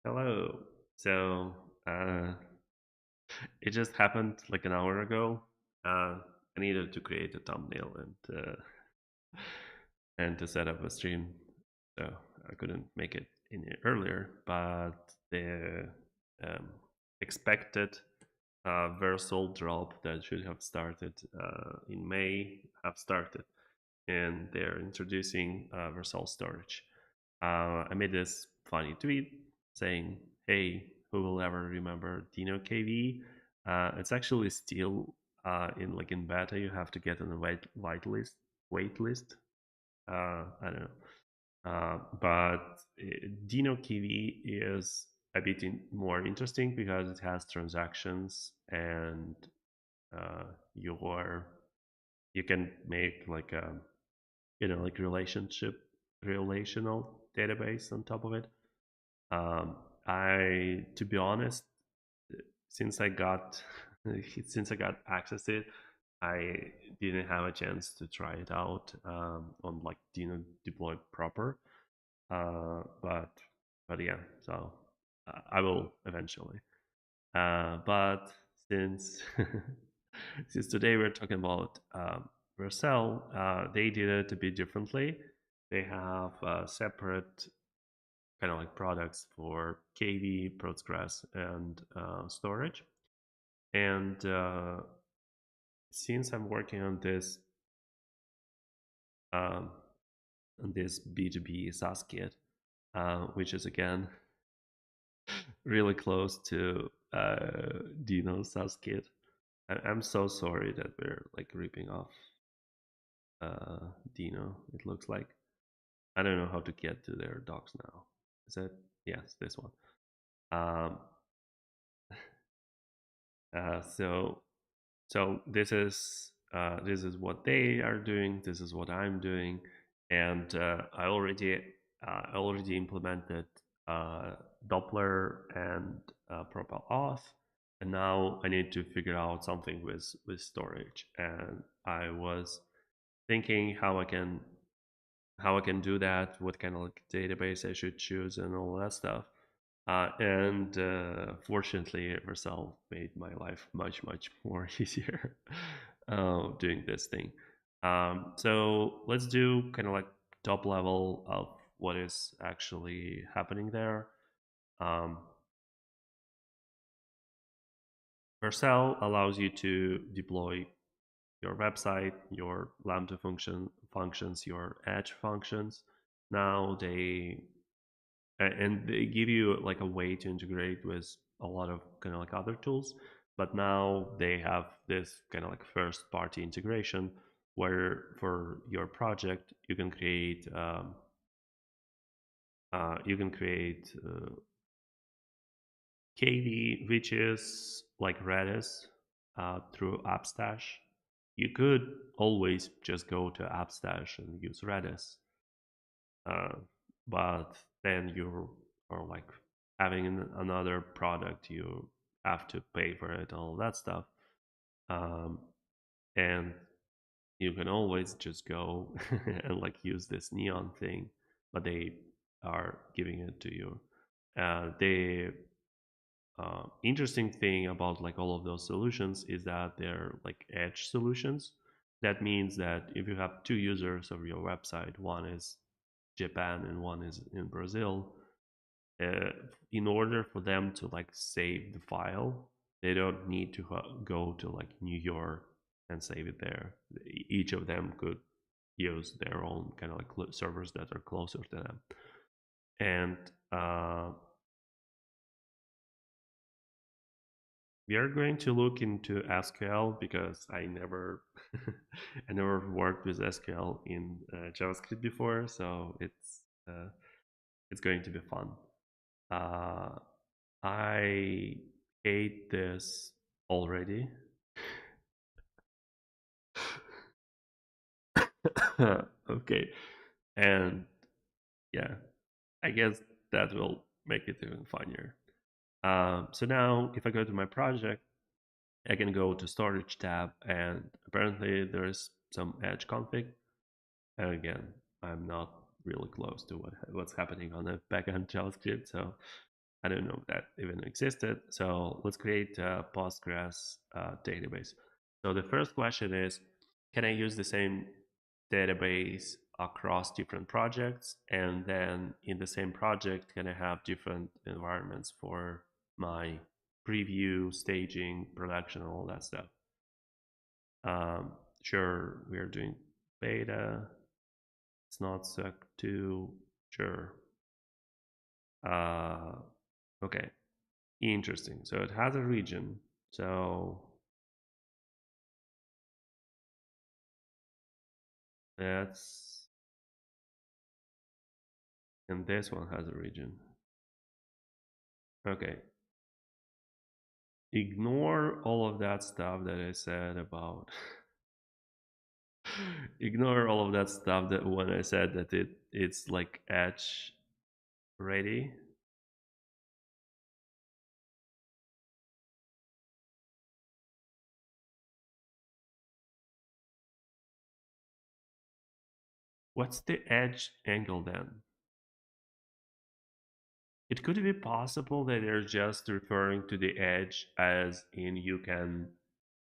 Hello. So it just happened like an hour ago. I needed to create a thumbnail and to set up a stream, so I couldn't make it in earlier. But the um, expected Vercel drop that should have started in May have started, and they're introducing Vercel Storage. I made this funny tweet saying, "Hey, who will ever remember Dino KV?" It's actually still in beta. You have to get on the wait list. I don't know, but Dino KV is a bit more interesting because it has transactions and uh, your you can make like a like relational database on top of it. To be honest, since I got since I got access to it, I didn't have a chance to try it out on like deploy proper. But yeah, so I will eventually. But since since today we're talking about Vercel, they did it a bit differently. They have separate kind of like products for KV, Postgres, and storage. And since I'm working um, on this B2B SaaS kit, which is again really close to Dino SaaS kit, I'm so sorry that we're like ripping off Dino. It looks like I don't know how to get to their docs now. Is it? Yes, this one. Um, so this is what they are doing. This is what I'm doing, and I already implemented uh, Doppler and Propel Auth, and now I need to figure out something with storage. And I was thinking how I can do that, what kind of like database I should choose, and all that stuff. And fortunately, Vercel made my life much more easier doing this thing. So let's do kind of like top level of what is actually happening there. Um, Vercel allows you to deploy your website, your Lambda functions, your Edge functions. Now they give you like a way to integrate with a lot of kind of like other tools, but now they have this kind of like first party integration where for your project you can create KV, which is like Redis through AppStash. You could always just go to AppStash and use Redis, uh, but then you are like having another product. You have to pay for it, all that stuff, um, and you can always just go and like use this neon thing, but they are giving it to you. The interesting thing about like all of those solutions is that they're like edge solutions. That means that if you have two users of your website, one is Japan and one is in Brazil, uh, in order for them to like save the file, they don't need to go to like New York and save it there. Each of them could use their own kind of like servers that are closer to them. And we are going to look into SQL because I never I never worked with SQL in JavaScript before, so it's going to be fun. Uh, I hate this already. Okay, and yeah, I guess that will make it even funnier. So now, if I go to my project, I can go to storage tab, and apparently there's some edge config. And again, I'm not really close to what's happening on the backend JavaScript, so I don't know if that even existed. So let's create a Postgres database. So the first question is, can I use the same database across different projects? And then in the same project, can I have different environments for my preview, staging, production, and all that stuff? Um, sure, we are doing beta. It's not suck 2. Sure. Uh, okay. Interesting. So it has a region. So that's, and this one has a region. Okay. Ignore all of that stuff that I said about. Ignore all of that stuff that when I said that it's like edge ready. What's the edge angle then? It could be possible that they're just referring to the edge as in you can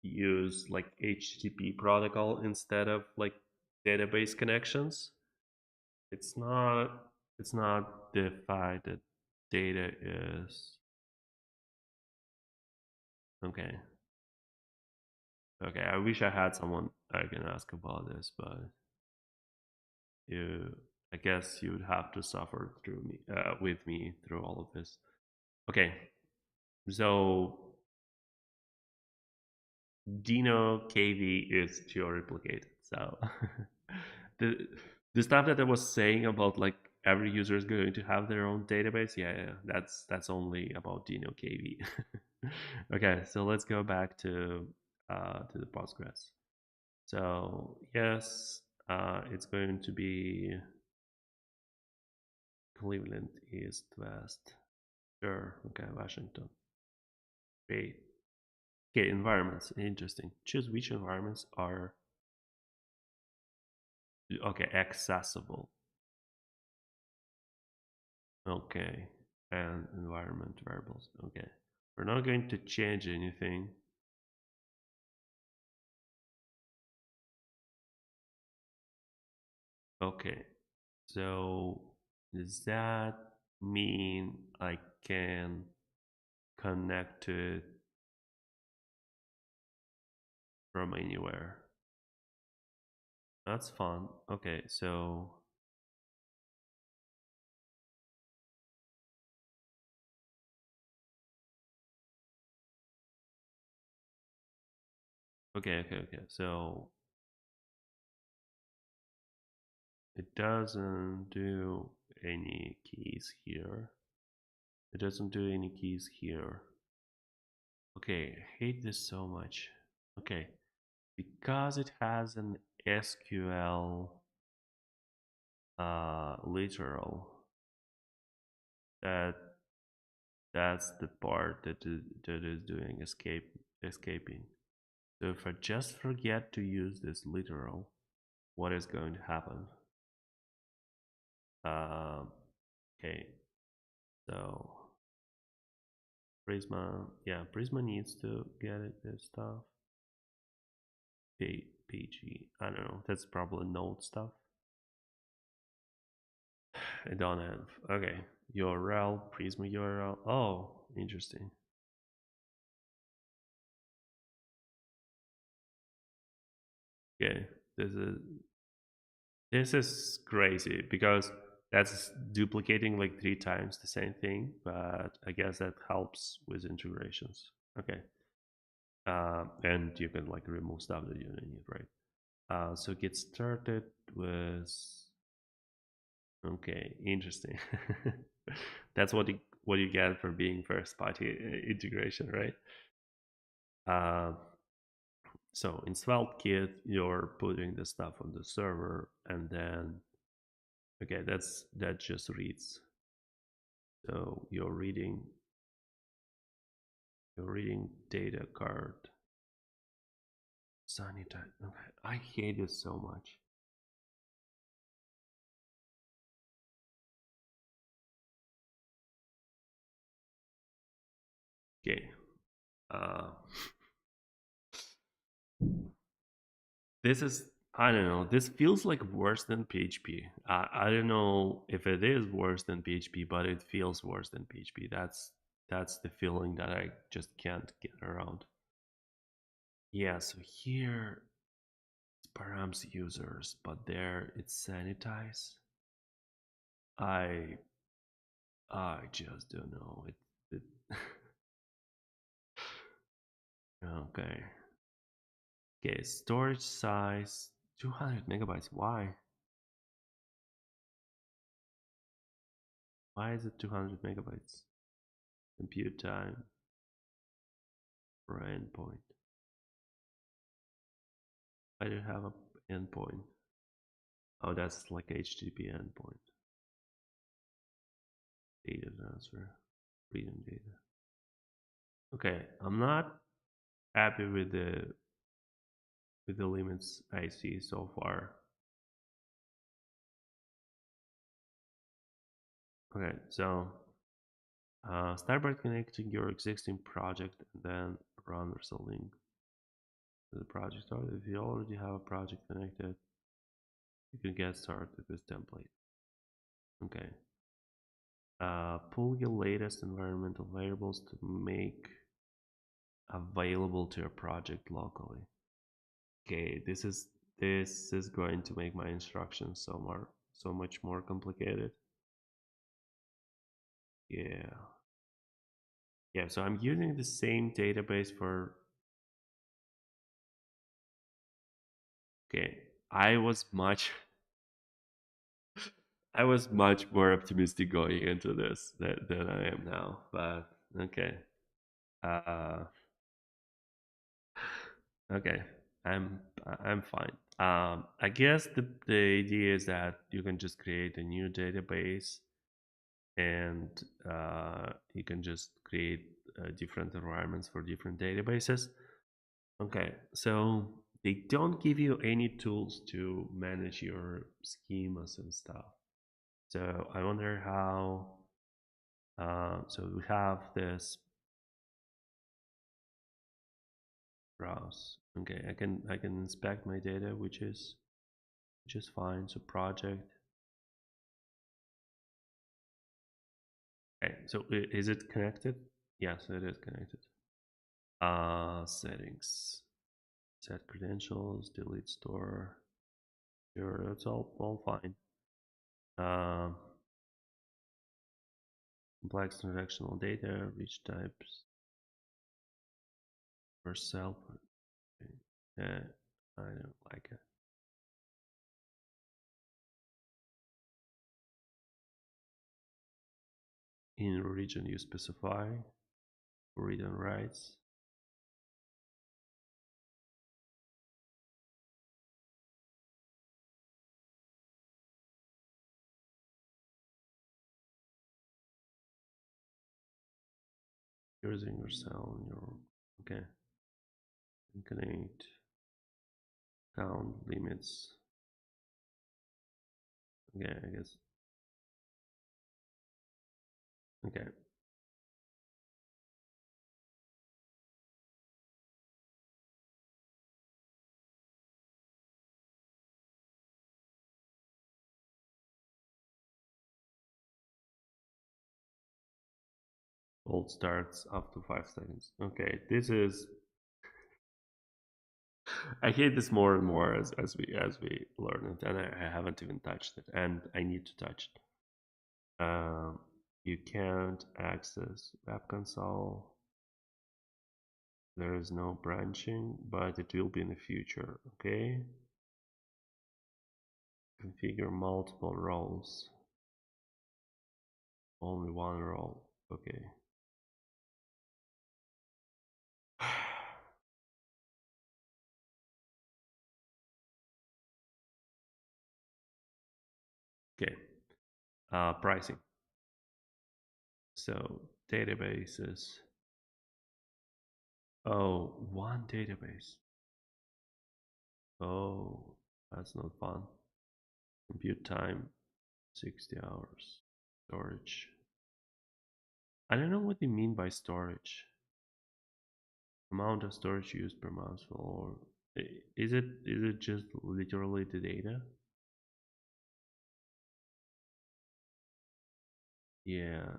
use like HTTP protocol instead of like database connections. It's not the fact that data is okay. Okay, I wish I had someone I can ask about this, but you, I guess you would have to suffer through me, with me through all of this. Okay, so Dino KV is geo-replicated. So the the stuff that I was saying about like every user is going to have their own database, yeah, that's only about Dino KV. Okay, so let's go back to the Postgres. So yes, it's going to be Cleveland East West. Sure. Okay, Washington. Great. Okay, environments. Interesting. Choose which environments are okay accessible. Okay, and environment variables. Okay, we're not going to change anything. Okay, so does that mean I can connect to it from anywhere? That's fun. Okay, so okay. So it doesn't do any keys here. It doesn't do any keys here. Okay, I hate this so much. Okay, because it has an SQL literal, that that's the part that is doing escaping. So if I just forget to use this literal, what is going to happen? Um, okay, so Prisma, yeah, Prisma needs to get it, this stuff. PG, I don't know, that's probably node stuff. I don't have, okay, URL, Prisma URL, oh, interesting. Okay, this is this is crazy because that's duplicating like 3 times the same thing, but I guess that helps with integrations. Okay, and you can like remove stuff that you don't need, right? So get started with. Okay, interesting. That's what you get for being first party integration, right? Uh, so in Svelte you're putting the stuff on the server, and then okay, that just reads. So you're reading data card sanitize. Okay, I hate this so much. Okay. Uh, this is, I don't know. This feels like worse than PHP. I don't know if it is worse than PHP, but it feels worse than PHP. That's the feeling that I just can't get around. Yeah. So here it's params users, but there it's sanitized. I I just don't know. It okay. Okay, storage size 200 megabytes. Why? Why is it 200 megabytes? Compute time for endpoint. I don't have a endpoint. Oh, that's like HTTP endpoint. Data transfer, reading data. Okay, I'm not happy with the limits I see so far. Okay, so start by connecting your existing project and then run Vercel link to the project. Or if you already have a project connected, you can get started with this template. Okay. Pull your latest environmental variables to make available to your project locally. Okay, this is going to make my instructions so much more complicated. Yeah. Yeah, so I'm using the same database for okay. I was much I was much more optimistic going into this than I am now. But okay. Uh okay. I'm I'm fine. I guess the idea is that you can just create a new database and you can just create different environments for different databases. Okay, so they don't give you any tools to manage your schemas and stuff. So I wonder how. So we have this browse. Okay, I can inspect my data, which is fine. So project. Okay, so is it connected? Yes, it is connected. Settings. Set credentials, delete store. Sure, that's all fine. Um, complex transactional data, reach types, Vercel. Uh, I don't like it. In region you specify, read and writes. Using Vercel in your okay. Connect count limits. Okay, I guess. Okay. Hold starts up to 5 seconds. Okay, this is I hate this more and more as we learn it, and I haven't even touched it, and I need to touch it. You can't access Web Console. There is no branching, but it will be in the future. Okay. Configure multiple roles. Only one role. Okay. Okay. Pricing. So databases. Oh, one database. Oh, that's not fun. Compute time, 60 hours. Storage. I don't know what you mean by storage. Amount of storage used per month, or is it just literally the data? Yeah,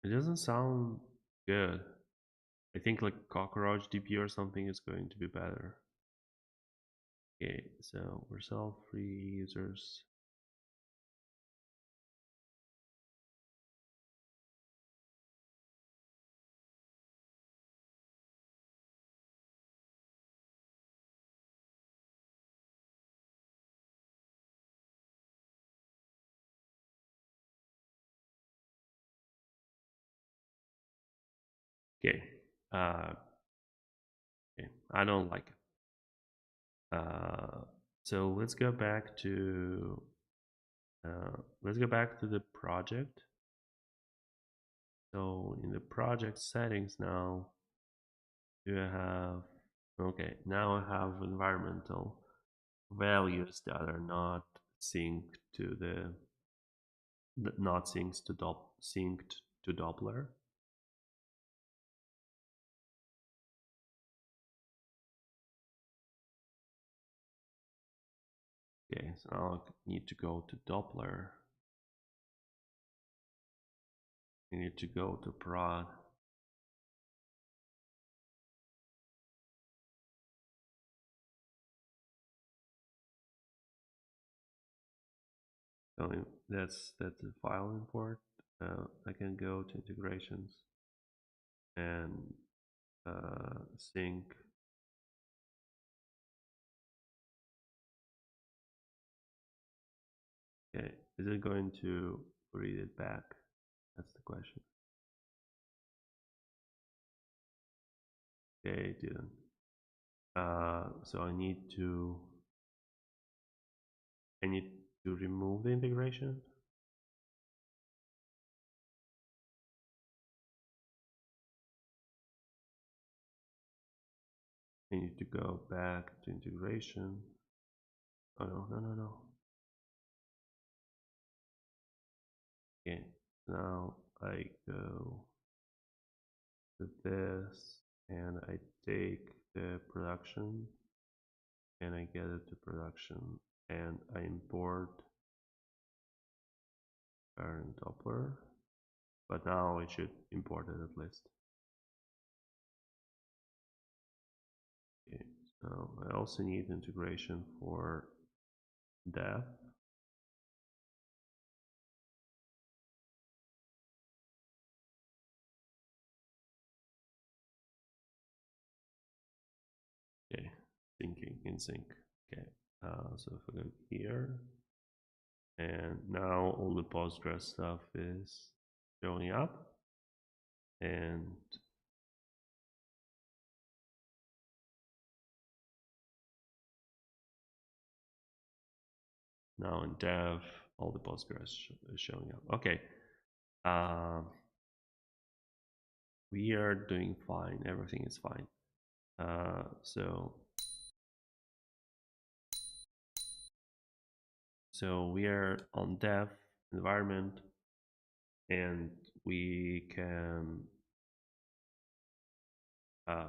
it doesn't sound good. I think like cockroach DP or something is going to be better. Okay, so Vercel free users. Okay, uh, okay, I don't like it. So let's go back to the project. So in the project settings now, you have, okay, now I have environmental values that are not synced to not synced to Doppler. Okay, so now I need to go to Doppler. I need to go to prod. So that's the file import. I can go to integrations and sync. Okay, is it going to read it back? That's the question. Okay, it didn't. So I need to remove the integration. I need to go back to integration. Oh no, no, no, no. Okay, now I go to this and I take the production and I get it to production and I import current Doppler, but now it should import it at least. Okay, so I also need integration for dev. Okay, syncing in sync. Okay, so if I go here, and now all the Postgres stuff is showing up, and now in dev, all the Postgres is showing up. Okay, we are doing fine. Everything is fine. So we are on dev environment, and we can I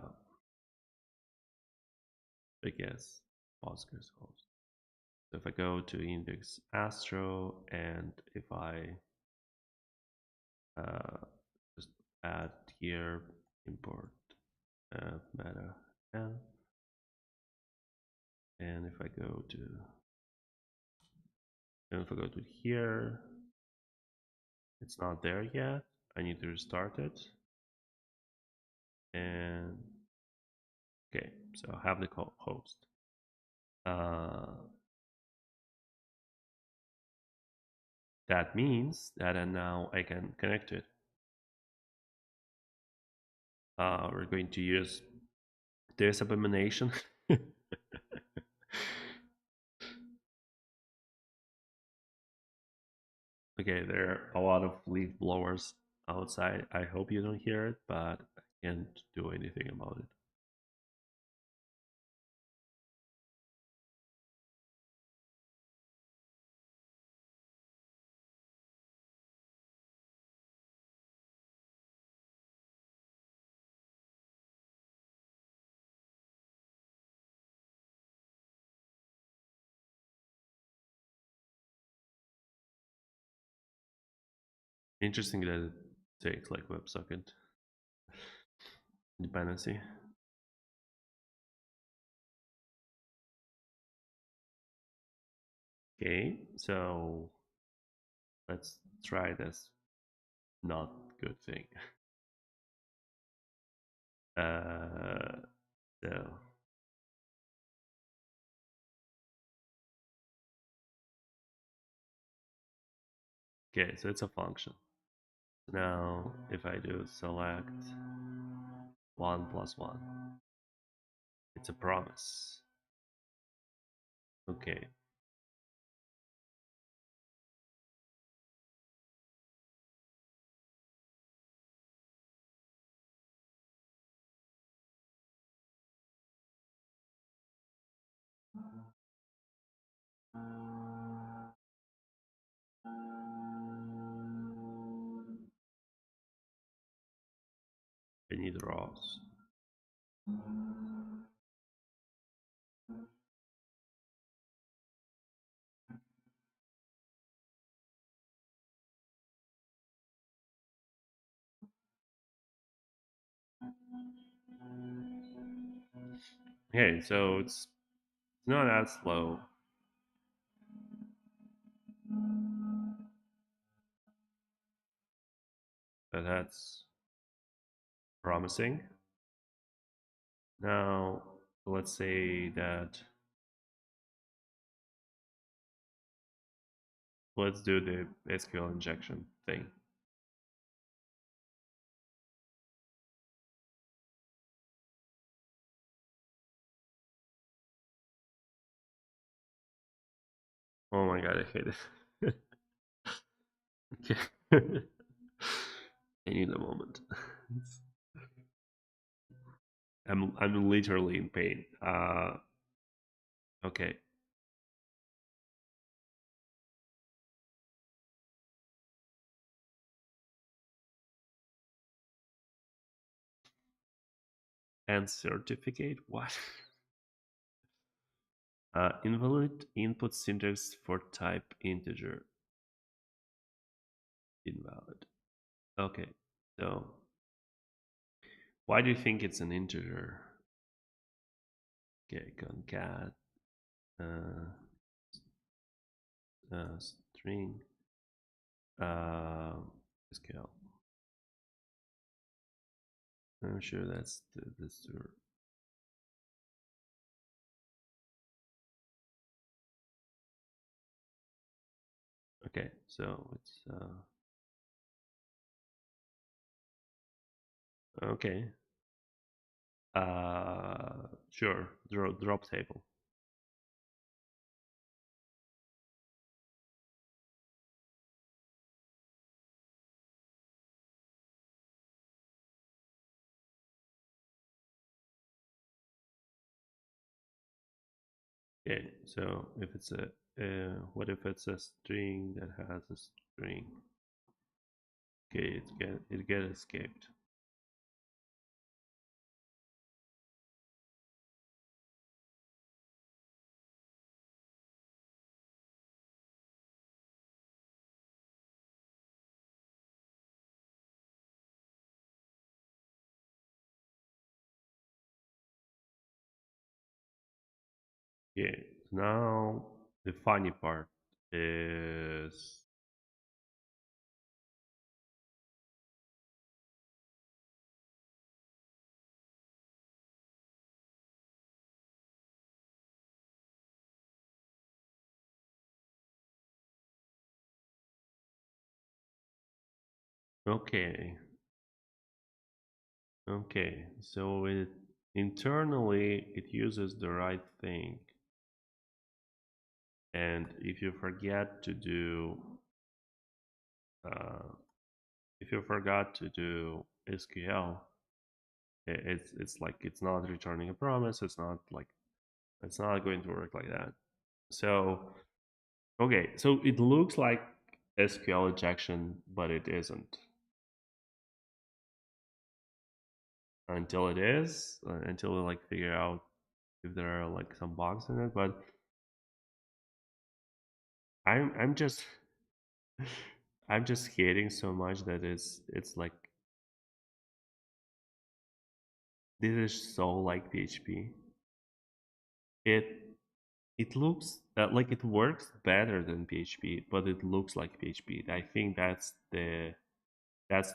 guess Postgres host. So if I go to index astro and if I just add here import meta and if I go to here, it's not there yet. I need to restart it. And okay, so I have the host. That means that now I can connect to it. We're going to use this abomination. Okay, there are a lot of leaf blowers outside. I hope you don't hear it, but I can't do anything about it. Interesting that it takes like WebSocket dependency. Okay, so let's try this not good thing. So okay, so it's a function. Now, if I do select 1 plus 1, it's a promise. Okay. I need rows. Okay, so it's not as slow, but that's promising. Now, let's say that let's do the SQL injection thing. Oh my god, I hate it. Okay. I need a moment. I'm literally in pain. Okay. And certificate? What? Invalid input syntax for type integer. Invalid. Okay. So why do you think it's an integer? Okay, concat uh, string uh, SQL. I'm sure that's the store. Okay, so it's okay. Sure. Drop table. Okay, so if it's a what if it's a string that has a string? Okay, it get escaped. Yeah. Now the funny part is okay. Okay, so it internally it uses the right thing, and if you forget to do uh, if you forgot to do SQL, it's like it's not returning a promise. It's not going to work like that. So okay, so it looks like SQL injection, but it isn't until it is until we like figure out if there are like some bugs in it. But I'm just I'm just hating so much that it's like this is so like PHP. It it looks like it works better than PHP, but it looks like PHP. I think that's the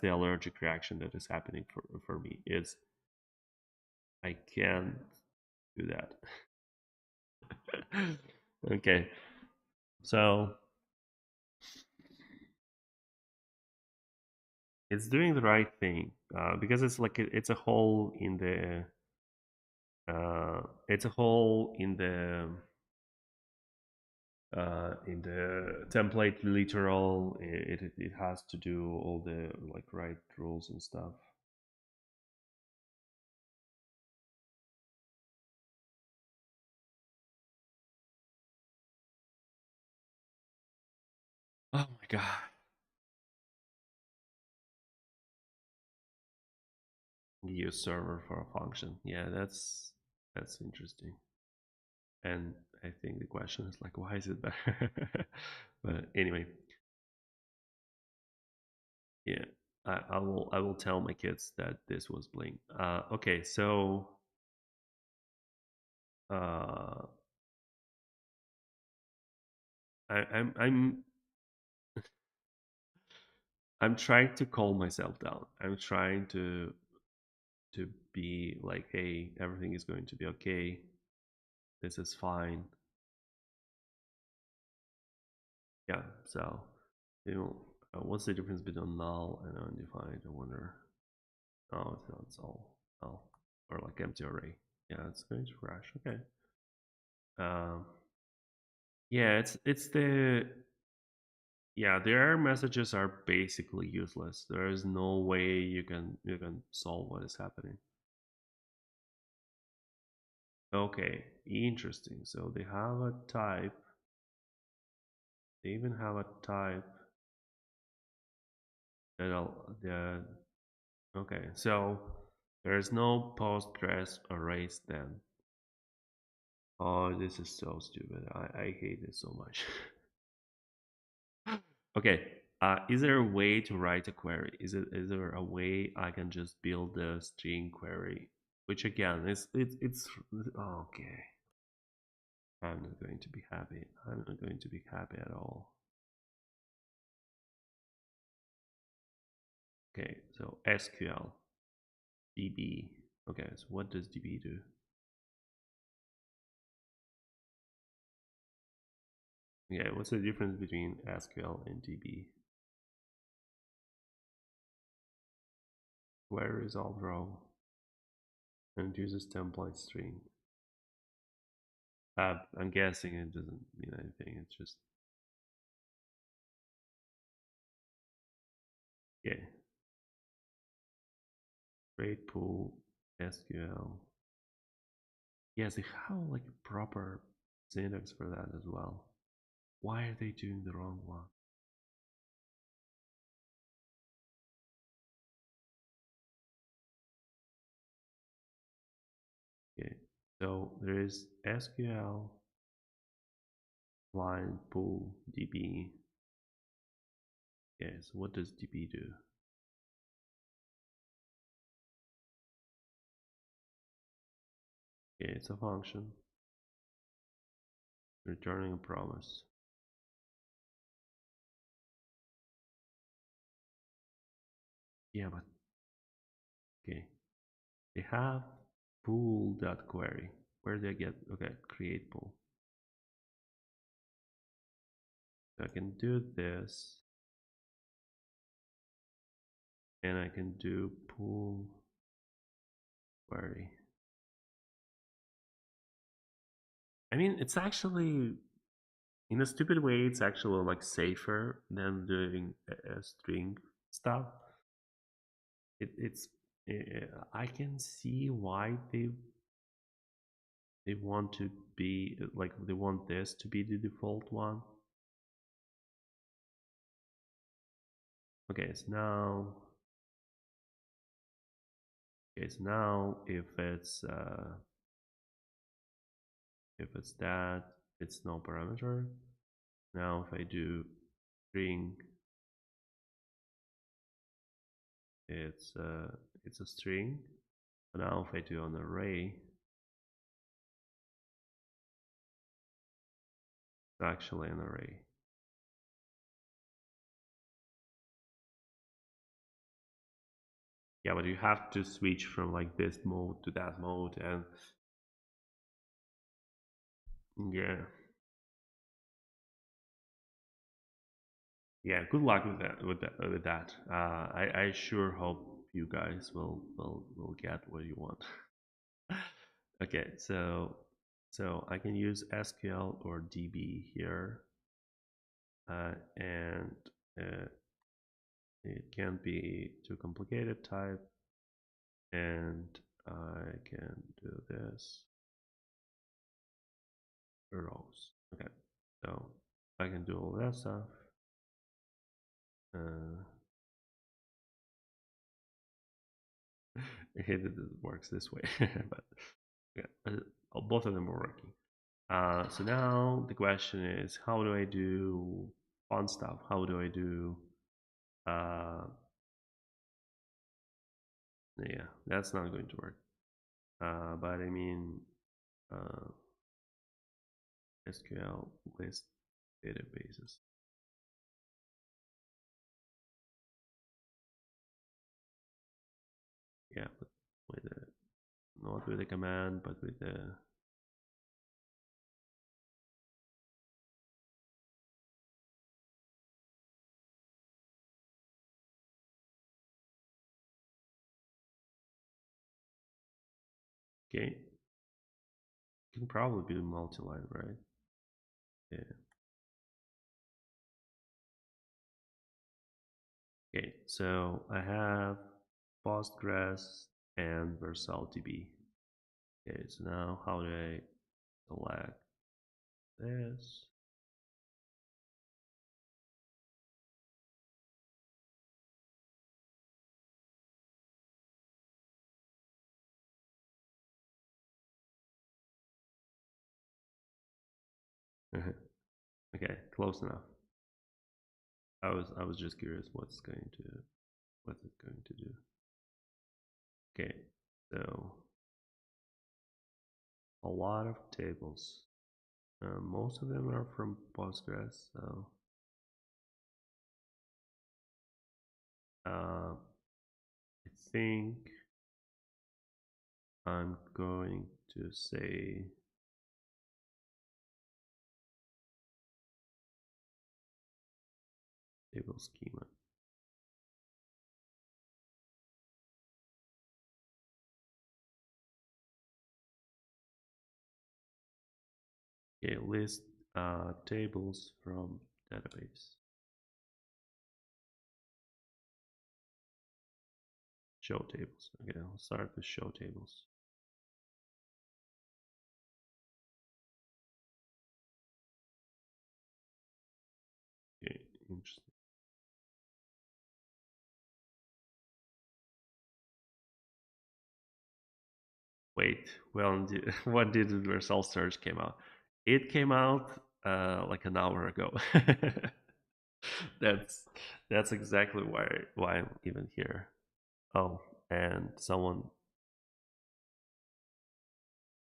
allergic reaction that is happening for me. It's I can't do that. Okay, so it's doing the right thing because it's like it's a hole in the template literal. It has to do all the like right rules and stuff. Oh my god. Use server for a function. Yeah, that's interesting. And I think the question is like, why is it better? But anyway, yeah, I will tell my kids that this was bling. Okay, so uh, I'm I'm trying to calm myself down. I'm trying to be like, hey, everything is going to be okay. This is fine. Yeah. So, you know, what's the difference between null and undefined? I wonder. Oh, it's all null or like empty array. Yeah, it's going to crash. Okay. Um, yeah, it's the yeah, the error messages are basically useless. There is no way you can solve what is happening. Okay, interesting. So they have a type. They even have a type the okay. So there is no Postgres arrays then. Oh, this is so stupid. I hate this so much. Okay. Is there a way to write a query? Is there a way I can just build a string query? Which again it's okay. I'm not going to be happy. I'm not going to be happy at all. Okay, so SQL, DB. Okay, so what does DB do? Yeah, what's the difference between SQL and DB? Query result row and uses template string. I'm guessing it doesn't mean anything. It's just yeah. Create pool SQL. Yes, they have like a proper syntax for that as well. Why are they doing the wrong one? Okay, so there is SQL line pool DB. Yes, what does DB do? Okay, it's a function returning a promise. Yeah, but okay. They have pool.query. Where do I get okay, create pool. So I can do this and I can do pool query. I mean, it's actually in a stupid way, it's actually like safer than doing a string stuff. It's I can see why they want to be like they want this to be the default one. Okay, so now if it's that, it's no parameter. Now if I do string it's a string. Now if I do an array, it's actually an array. Yeah, but you have to switch from like this mode to that mode, and yeah, yeah. Good luck with that. With that. I sure hope you guys will get what you want. Okay, so I can use SQL or DB here, and uh, it can't be too complicated type, and I can do this rows. Okay, so I can do all that stuff. Uh, I hate that it works this way, but yeah, both of them are working. So now the question is, how do I do fun stuff? How do I do? Uh, yeah, that's not going to work. But I mean, uh, SQL list databases. Yeah, but with the not with the command, but with the okay. Can probably be multi-line, right? Yeah. Okay, so I have Postgres and Vercel DB. Okay, so now how do I select this? Okay, close enough. I was just curious what's it going to do. Okay, so a lot of tables. Most of them are from Postgres, so I think I'm going to say table schema. Okay, list tables from database. Show tables. Okay, I'll start with show tables. Okay, interesting. Wait, well, when did Vercel Storage came out? It came out like an hour ago. that's that's exactly why I'm even here. Oh, and someone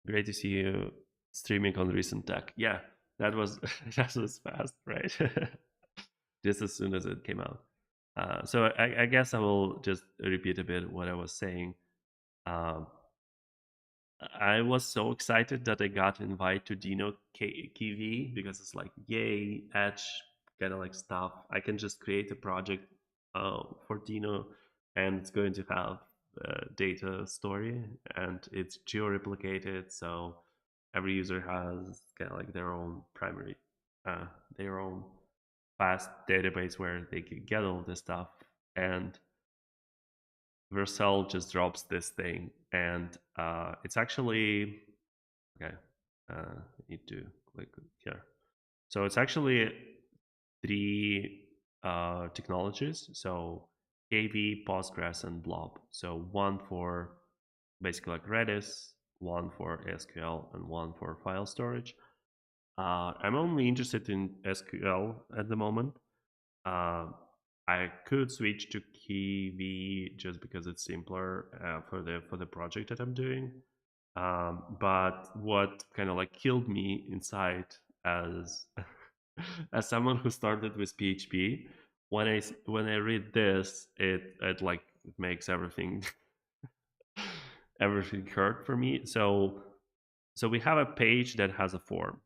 great to see you streaming on recent tech. Yeah, that was that was fast, right? Just as soon as it came out. So I guess I will just repeat a bit what I was saying. Um, I was so excited that I got invited to Dino KV because it's like, yay, Edge kind of like stuff. I can just create a project for Dino, and it's going to have data story, and it's geo-replicated, so every user has kind of like their own primary, their own fast database where they can get all this stuff. And Vercel just drops this thing, and it's actually okay. I need to click here. So it's actually three technologies. So KV, Postgres, and Blob. So one for basically like Redis, one for SQL, and one for file storage. I'm only interested in SQL at the moment. Uh, I could switch to KV just because it's simpler for the project that I'm doing. But what kind of like killed me inside as as someone who started with PHP, when I read this, it like it makes everything everything hurt for me. So we have a page that has a form,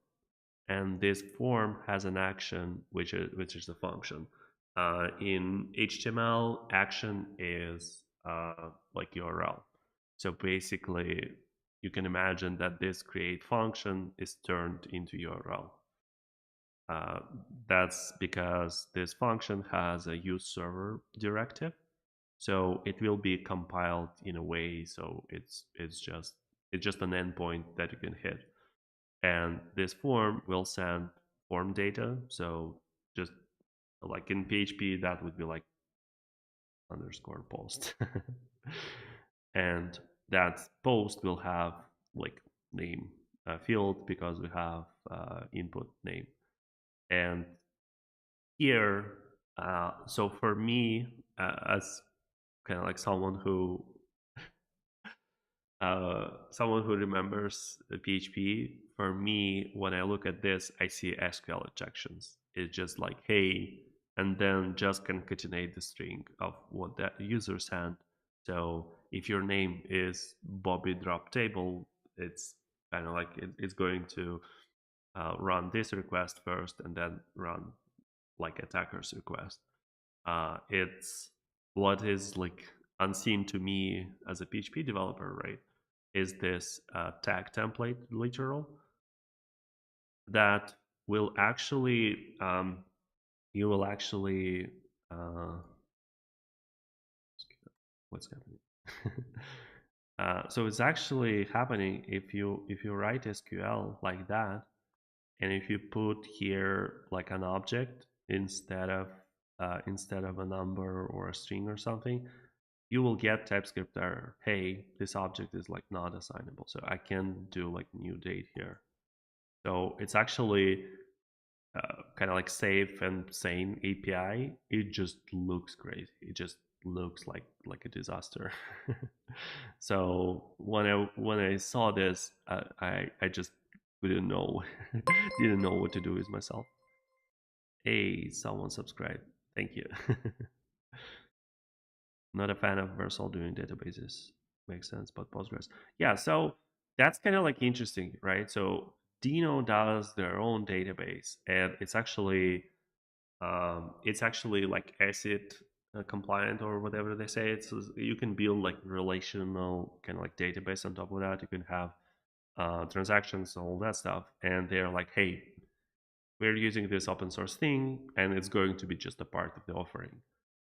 and this form has an action which is a function. In HTML, action is like URL. So basically, you can imagine that this create function is turned into URL. Uh, that's because this function has a use server directive, so it will be compiled in a way so it's just an endpoint that you can hit, and this form will send form data. So just like in PHP, that would be like underscore post, and that post will have like name field because we have input name. And here, so for me, as kind of like someone who remembers PHP, for me, when I look at this, I see SQL injections. It's just like, hey, and then just concatenate the string of what that user sent. So if your name is Bobby drop table, it's kind of like it's going to run this request first and then run like attacker's request. It's what is like unseen to me as a PHP developer, right? Is this tag template literal that will actually you will actually uh, what's happening? So it's actually happening if you write SQL like that, and if you put here like an object instead of a number or a string or something, you will get TypeScript error. Hey, this object is like not assignable, so I can do like new date here. So it's actually kind of like safe and sane API. It just looks crazy. It just looks like a disaster. So when I saw this, I just didn't know didn't know what to do with myself. Hey, someone subscribed. Thank you. Not a fan of Vercel doing databases. Makes sense, but Postgres. Yeah, so that's kind of like interesting, right? So Dino does their own database, and it's actually like ACID compliant or whatever they say. It's you can build like relational kind of like database on top of that. You can have transactions and all that stuff, and they're like, hey, we're using this open source thing, and it's going to be just a part of the offering.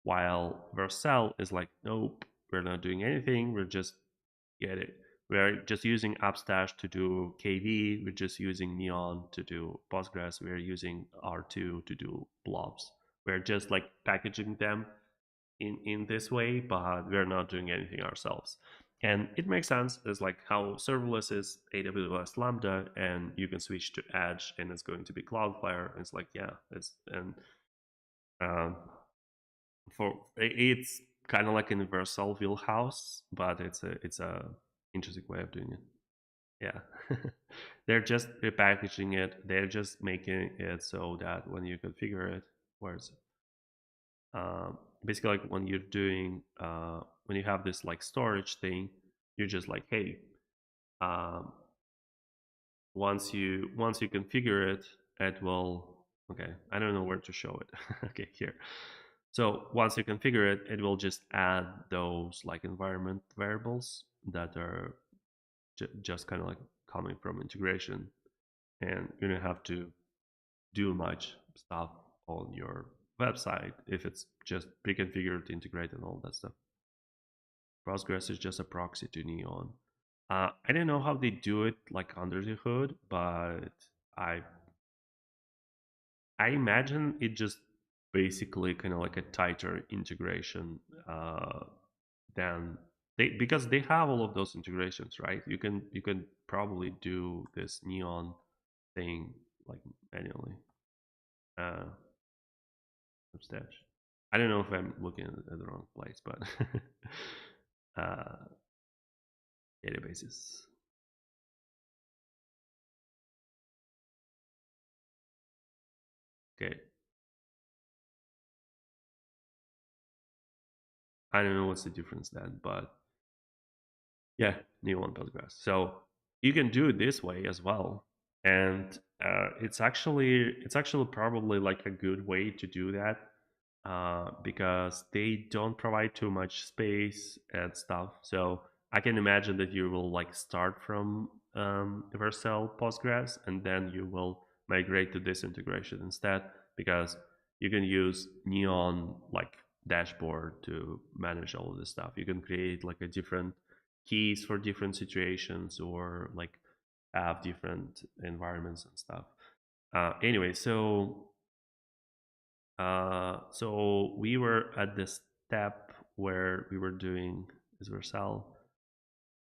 While Vercel is like, nope, we're not doing anything. We're just get it. We're just using Appstash to do KV. We're just using Neon to do Postgres. We're using R2 to do blobs. We're just like packaging them in this way, but we're not doing anything ourselves. And it makes sense. It's like how serverless is AWS Lambda, and you can switch to Edge, and it's going to be Cloudflare. It's like, yeah, and um, it's kind of like in Vercel wheelhouse, but it's a interesting way of doing it. Yeah, they're just repackaging it. They're just making it so that when you configure it, where is it? Basically, like when you're doing when you have this like storage thing, you're just like, hey, um, once you configure it, it will. Okay, I don't know where to show it. Okay, here. So once you configure it, it will just add those like environment variables that are just kind of like coming from integration, and you don't have to do much stuff on your website if it's just pre-configured, integrate, and all that stuff. Postgres is just a proxy to Neon. I don't know how they do it like under the hood, but I I imagine it just basically kind of like a tighter integration than they, because they have all of those integrations, right? You can probably do this Neon thing like manually. Uh, Substash. I don't know if I'm looking at the wrong place, but uh, databases. Okay, I don't know what's the difference then, but yeah, new on Postgres. So you can do it this way as well, and it's actually probably like a good way to do that because they don't provide too much space and stuff. So I can imagine that you will like start from Vercel Postgres and then you will migrate to this integration instead because you can use Neon like dashboard to manage all of this stuff. You can create like a different keys for different situations or like have different environments and stuff. Anyway, so we were at the step where we were doing is Vercel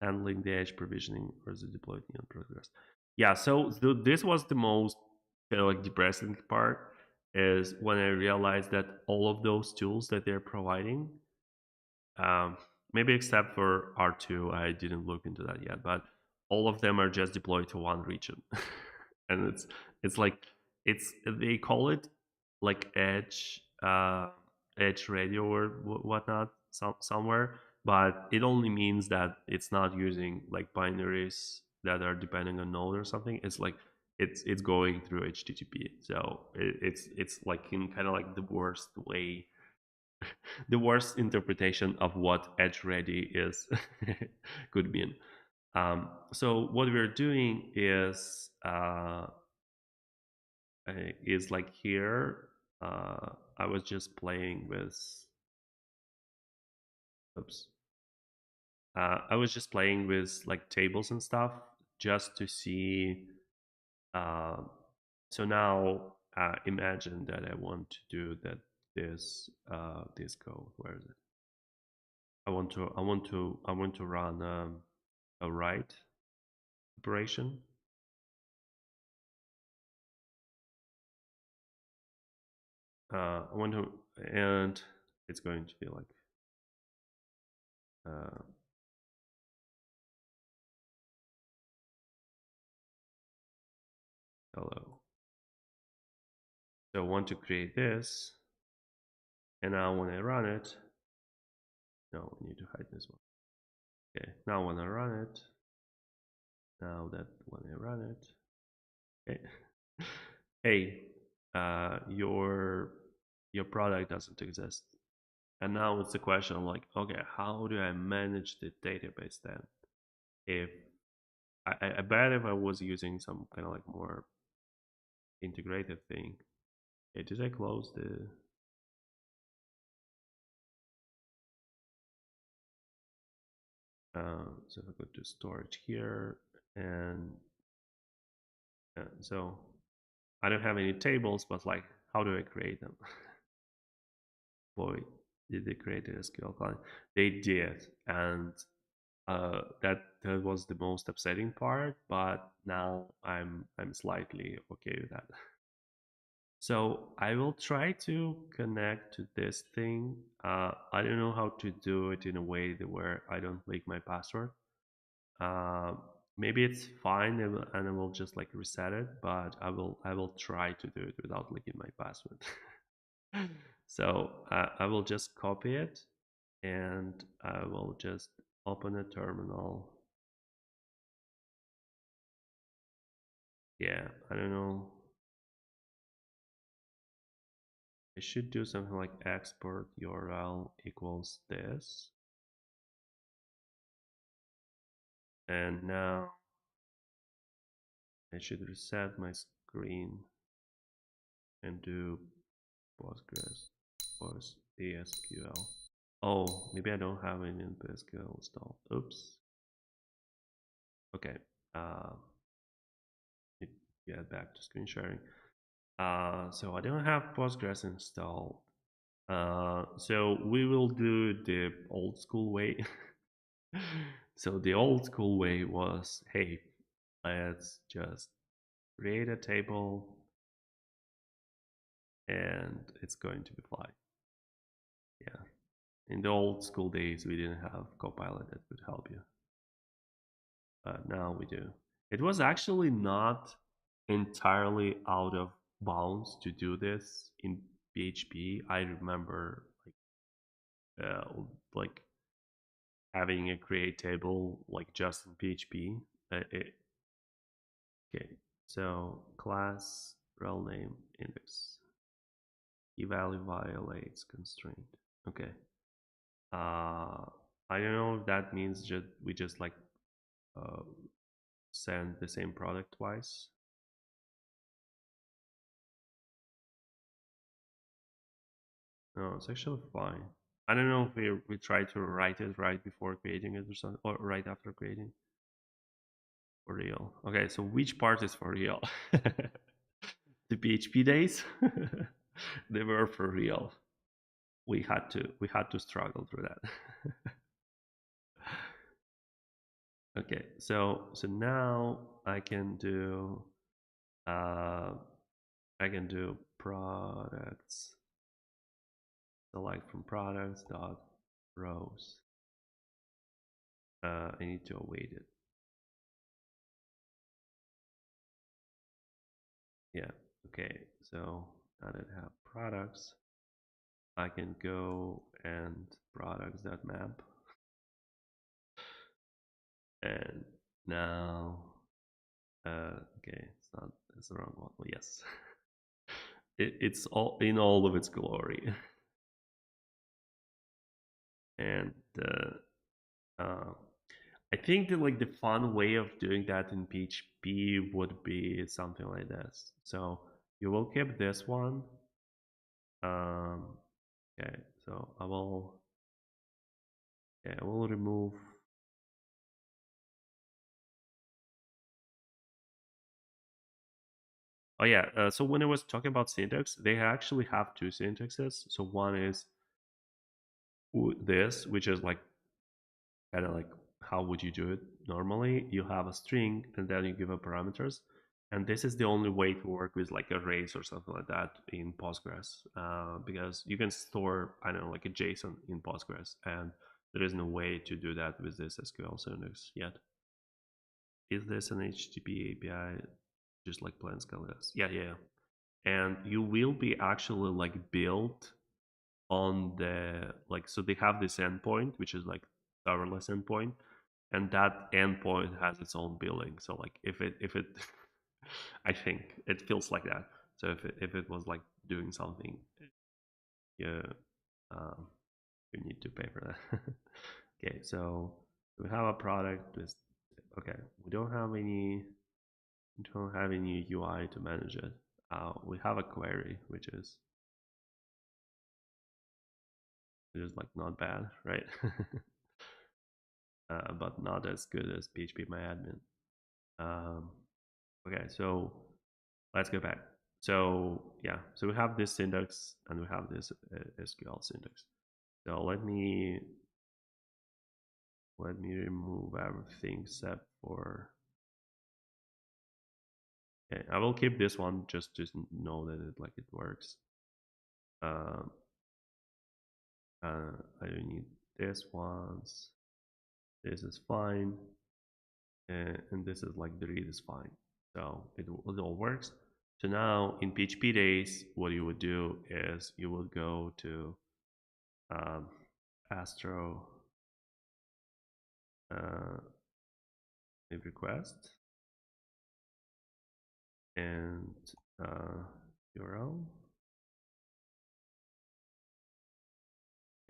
handling the edge provisioning versus deployed in progress. Yeah, so this was the most like depressing part is when I realized that all of those tools that they're providing, um, maybe except for R2, I didn't look into that yet, but all of them are just deployed to one region, and it's like it's they call it like edge radio or whatnot somewhere, but it only means that it's not using like binaries that are depending on node or something. It's like it's going through HTTP, so it's like in kind of like the worst way, the worst interpretation of what edge ready is could mean. So what we're doing is like here. I was just playing with. Oops. I was just playing with like tables and stuff just to see. Uh, so now imagine that I want to do that. This code. Where is it? I want to run a write operation. I want to, and it's going to be like uh, hello. So I want to create this, and now when I run it, no, we need to hide this one. Okay, now when I run it, now that when I run it, okay, hey, your product doesn't exist, and now it's the question like, okay, how do I manage the database then? If I bet if I was using some kind of like more integrated thing. Okay, did I close the? So if I go to storage here, and so I don't have any tables, but like, how do I create them? Boy, did they create an SQL client? They did, and that was the most upsetting part. But now I'm slightly okay with that. So I will try to connect to this thing. I don't know how to do it in a way that where I don't leak my password. Uh, Maybe it's fine and I will just like reset it, but I will try to do it without leaking my password. So I will just copy it and I will just open a terminal. Yeah, I don't know. I should do something like export URL equals this. And now I should reset my screen and do Postgres post SQL. Oh, maybe I don't have any SQL installed. Oops. Okay. Uh, get back to screen sharing. So I don't have Postgres installed. So we will do the old school way. So the old school way was, hey, let's just create a table and it's going to be fine. Yeah. In the old school days, we didn't have Copilot that could help you. Now we do. It was actually not entirely out of bounds to do this in PHP. I remember like having a create table like just in PHP. Okay, so class rel name index key value violates constraint. Okay. I don't know if that means just we just like uh, send the same product twice. No, it's actually fine. I don't know if we try to write it right before creating it or something, or right after creating. For real. Okay, so which part is for real? The PHP days, they were for real. We had to struggle through that. Okay, so now uh I can do products, select from products dot rows. I need to await it. Yeah. Okay. So now that I have products, I can go and products.map. And now, okay, it's the wrong one. Well, yes, it's all in all of its glory. And uh, I think that like the fun way of doing that in PHP would be something like this. So you will keep this one. Um, okay, so I will remove. Oh yeah. So when I was talking about syntax, they actually have two syntaxes. So one is this, which is like kind of like how would you do it normally? You have a string and then you give it parameters, and this is the only way to work with like arrays or something like that in Postgres, because you can store, I don't know, like a JSON in Postgres, and there is no way to do that with this SQL syntax yet. Is this an HTTP API just like plain SQL? Yeah, yeah. And you will be actually like built on the like, so they have this endpoint which is like serverless endpoint, and that endpoint has its own billing. So like if it I think it feels like that. So if it was like doing something, yeah, um, you need to pay for that. Okay, so we have a product with, okay, we don't have any UI to manage it. We have a query which is like not bad, right? But not as good as PHP um, okay, so let's go back. So yeah, so we have this syntax and we have this SQL syntax. So let me remove everything except for, okay, I will keep this one just to know that it works. Um, I don't need this ones. This is fine, and this is like the read is fine. So it all works. So now in PHP days, what you would do is you would go to um, astro request and URL.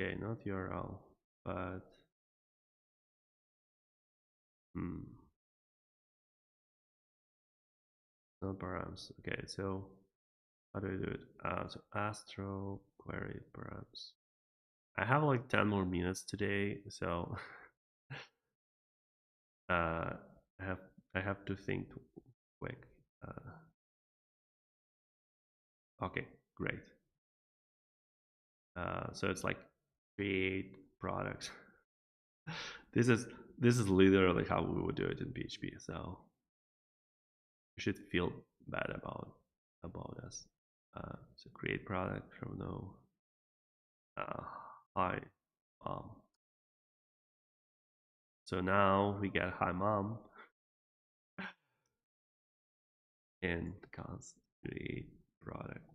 Okay, not URL, but not params. Okay, so how do I do it? So astro query params. I have like 10 more minutes today, so uh, I have I have to think quick. Okay, great. So it's like create products. this is this is literally how we would do it in PHP. So you should feel bad about us. So create product from no. hi mom. So now we get hi mom and const create product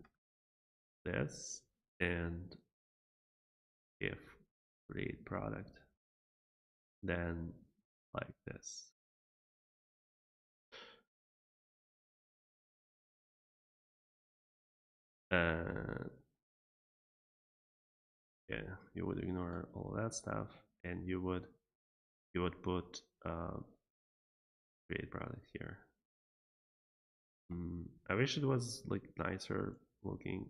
this, and if create product, then like this. Uh, yeah, you would ignore all that stuff, and you would put create product here. I wish it was like nicer looking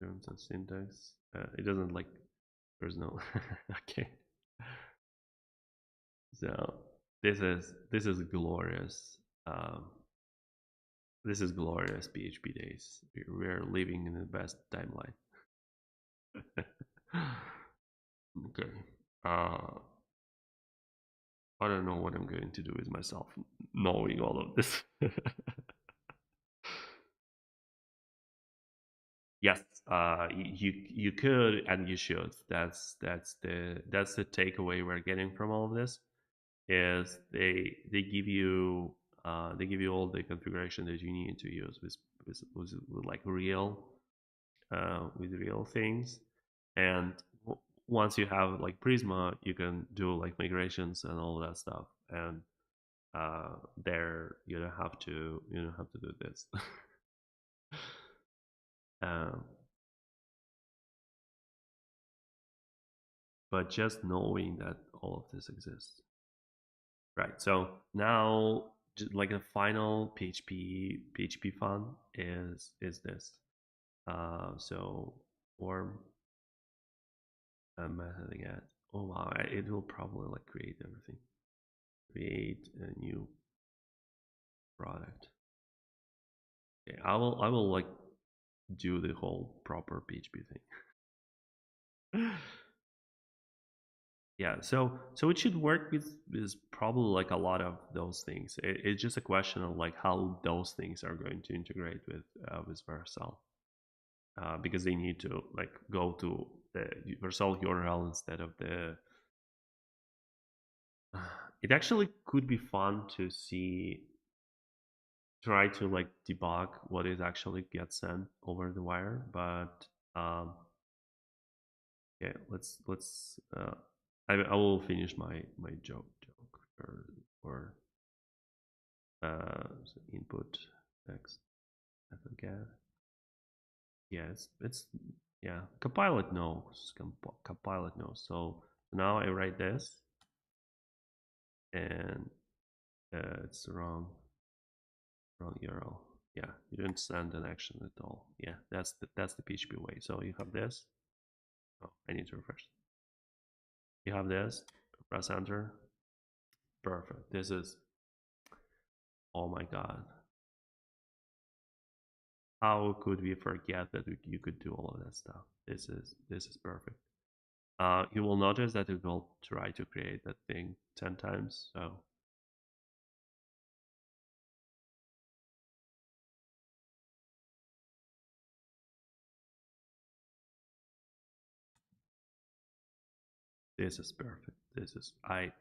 in terms of syntax. It doesn't like there's no okay. So this is glorious. Um, this is glorious PHP days. We're living in the best timeline. Okay. Uh, I don't know what I'm going to do with myself knowing all of this. Yes, you could and you should. That's the takeaway we're getting from all of this. Is they give you all the configuration that you need to use with like real things, and once you have like Prisma, you can do like migrations and all that stuff, and there you don't have to do this. um, but just knowing that all of this exists. Right. So now, like the final PHP fun is this. So form method again. Oh wow, it will probably like create everything. Create a new product. Okay, I will like do the whole proper PHP thing. Yeah, so it should work with probably like a lot of those things. It's just a question of like how those things are going to integrate with Vercel, because they need to like go to the Vercel URL instead of the. It actually could be fun to see, try to like debug what is actually gets sent over the wire, but yeah, let's I will finish my joke or so input text I forget. Yeah, it's yeah, compile it knows, compile it knows. So now I write this, and it's wrong URL. Yeah, you didn't send an action at all. Yeah, that's the PHP way. So you have this. Oh, I need to refresh. You have this. Press enter. Perfect. This is, oh my god. How could we forget that you could do all of that stuff? This is perfect. You will notice that it will try to create that thing 10 times. So this is perfect. This is I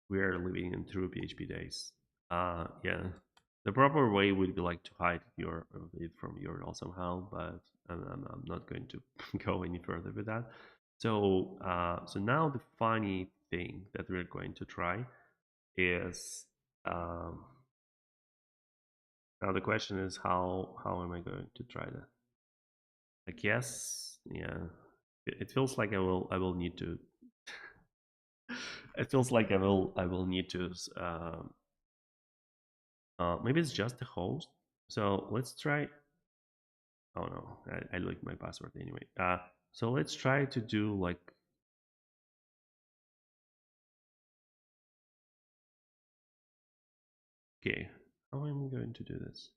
we are living in true PHP days. Yeah, the proper way would be like to hide your it from URL somehow, but I'm not going to go any further with that. So now the funny thing that we're going to try is, um, now the question is how am I going to try that? I guess yeah, it feels like I will need to. It feels like I will need to. Maybe it's just the host. So let's try. Oh no, I leaked my password anyway. So let's try to do like. Okay, how am I going to do this?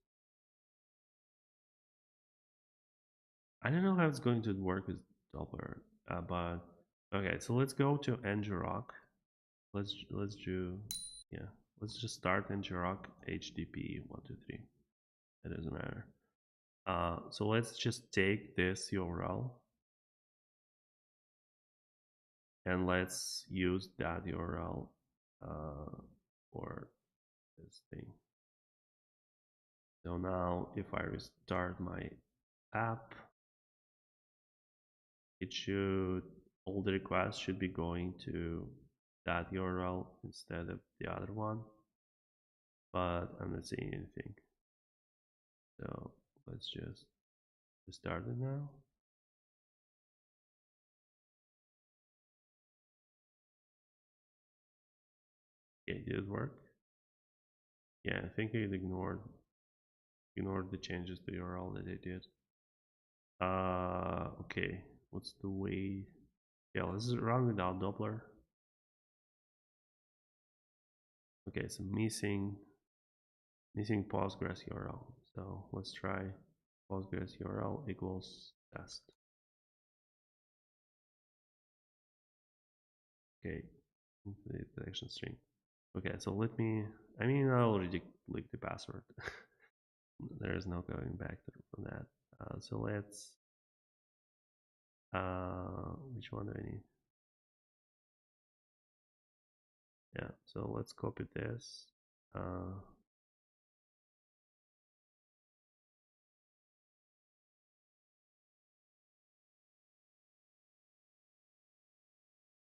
I don't know how it's going to work with Doppler, but okay. So let's go to ngrok. Let's do, yeah. Let's just start ngrok HTTP 123. It doesn't matter. So let's just take this URL and let's use that URL for this thing. So now if I restart my app, it should, all the requests should be going to that URL instead of the other one, but I'm not seeing anything. So let's just restart it now. Okay, did it work? Yeah, I think it ignored the changes to URL that I did. Okay, what's the way? Yeah, let's run without Doppler. Okay, so missing Postgres URL. So let's try Postgres URL equals test. Okay, the connection string. Okay, so let me, I mean, I already leaked the password. There is no going back from that. So let's, which one do I need? Yeah, so let's copy this.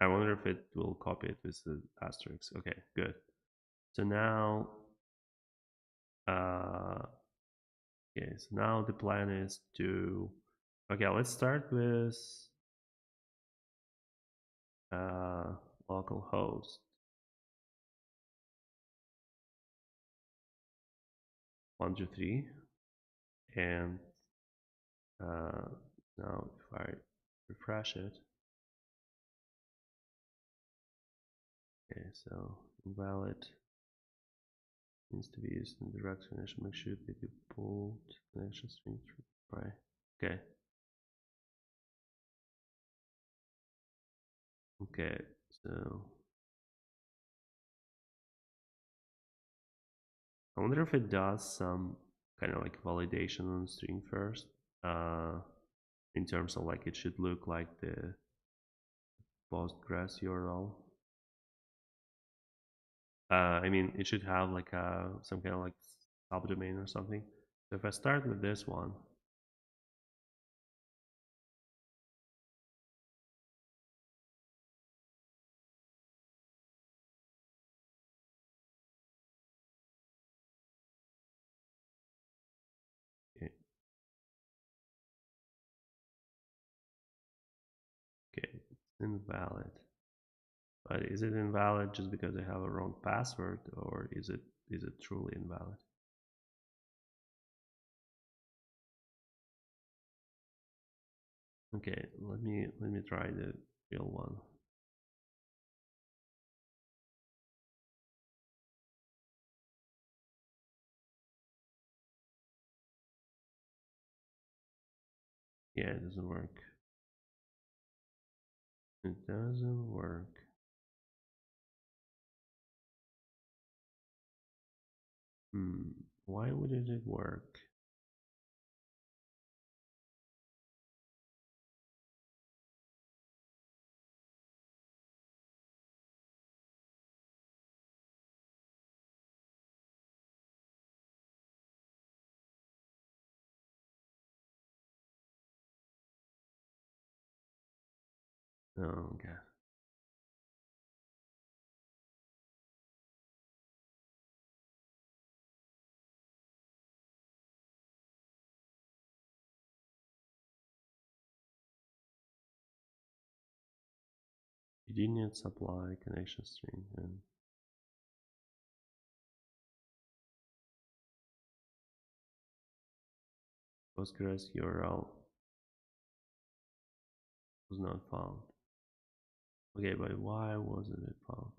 I wonder if it will copy it with the asterisk. Okay, good. So now, okay, so now the plan is to, okay, let's start with localhost 123, and now if I refresh it, okay, so invalid needs to be used in direct connection. Make sure that you pulled connection string right. Okay. Okay, so I wonder if it does some kind of like validation on the string first, in terms of like it should look like the Postgres URL. I mean, it should have like some kind of like subdomain or something. So if I start with this one, okay, okay, it's invalid. But is it invalid just because I have a wrong password, or is it truly invalid? Okay, let me try the real one. Yeah, it doesn't work. It doesn't work. Why wouldn't it work? Oh, okay. You didn't supply connection string and Postgres URL was not found. Okay, but why wasn't it found?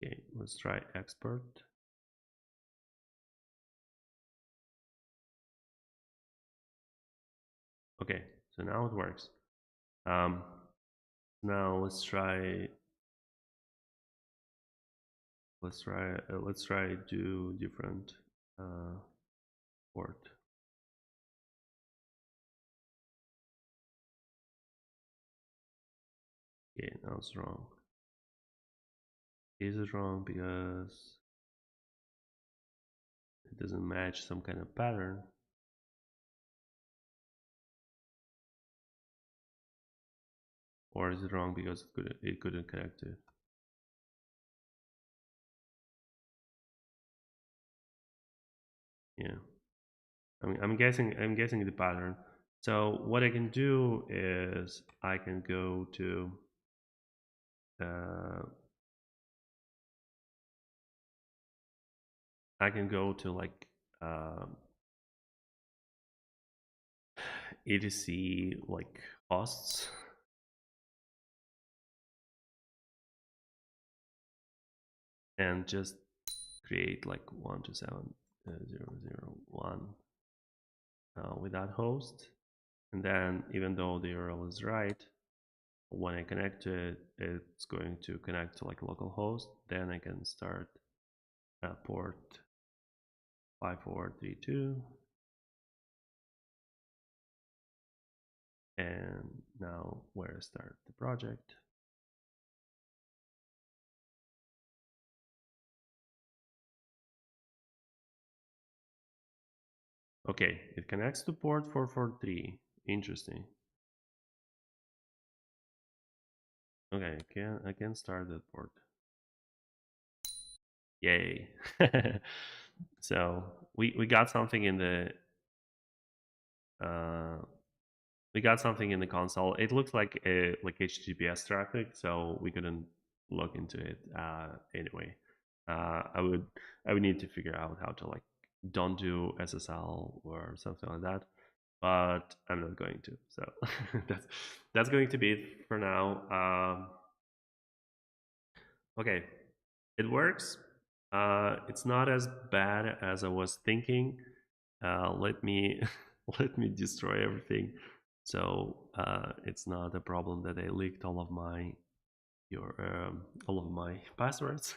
Okay, let's try export. Okay, so now it works. Now let's try do different port. Okay, now it's wrong. Is it wrong because it doesn't match some kind of pattern? Or is it wrong because it couldn't connect to? Yeah, I'm guessing the pattern. So what I can do is I can go to uh, like etc like hosts, and just create like 127.0.0.1 with that host, and then even though the URL is right, when I connect to it, it's going to connect to like localhost. Then I can start port 5432, and now where I start the project. Okay, it connects to port 443. Interesting. Okay, I can start that port. Yay. So we got something in the console. It looks like HTTPS traffic, so we couldn't look into it anyway. I would need to figure out how to like don't do SSL or something like that, but I'm not going to. So that's going to be it for now. Okay, it works. It's not as bad as I was thinking. Let me let me destroy everything. So it's not a problem that I leaked all of my passwords.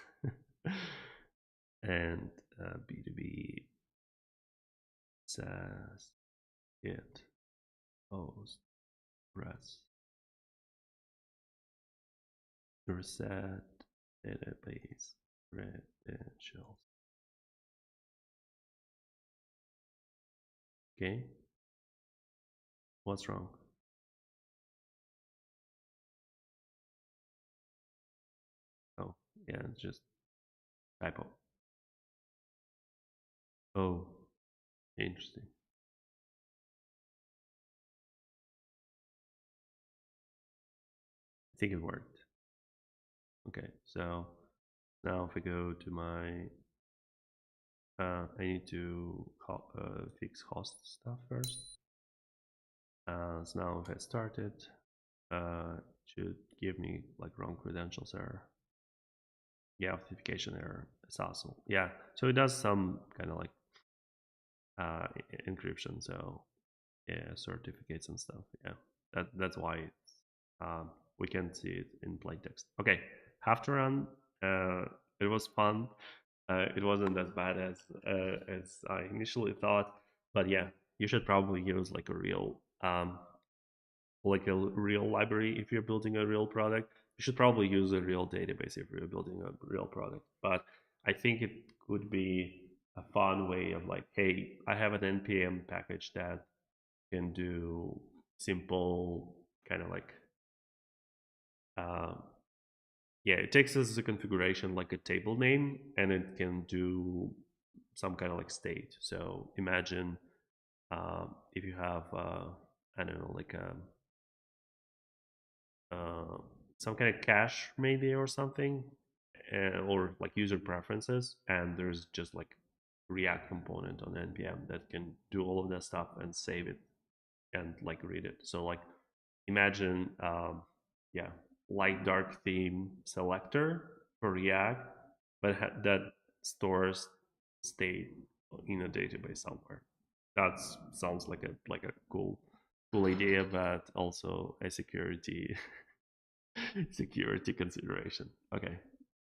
And B2B says it Postgres reset database credentials. Okay, what's wrong? Oh, yeah, it's just typo. Oh, interesting. I think it worked. Okay, so now if I go to my, I need to fix host stuff first. So now if I start it, it should give me like wrong credentials error. Yeah, authentication error. SSL. Yeah, so it does some kind of like encryption. So yeah, certificates and stuff. Yeah, that's why it's, we can see it in plain text. Okay, have to run. It was fun. It wasn't as bad as I initially thought, but yeah, you should probably use like a real library if you're building a real product. You should probably use a real database if you're building a real product. But I think it could be a fun way of like, hey, I have an npm package that can do simple kind of like um, yeah, it takes as a configuration like a table name, and it can do some kind of like state. So imagine if you have I don't know, like uh, some kind of cache maybe or something, or like user preferences, and there's just like React component on npm that can do all of that stuff and save it and like read it. So like imagine yeah, light dark theme selector for React, but that stores state in a database somewhere. That sounds like a cool idea, but also a security security consideration. Okay,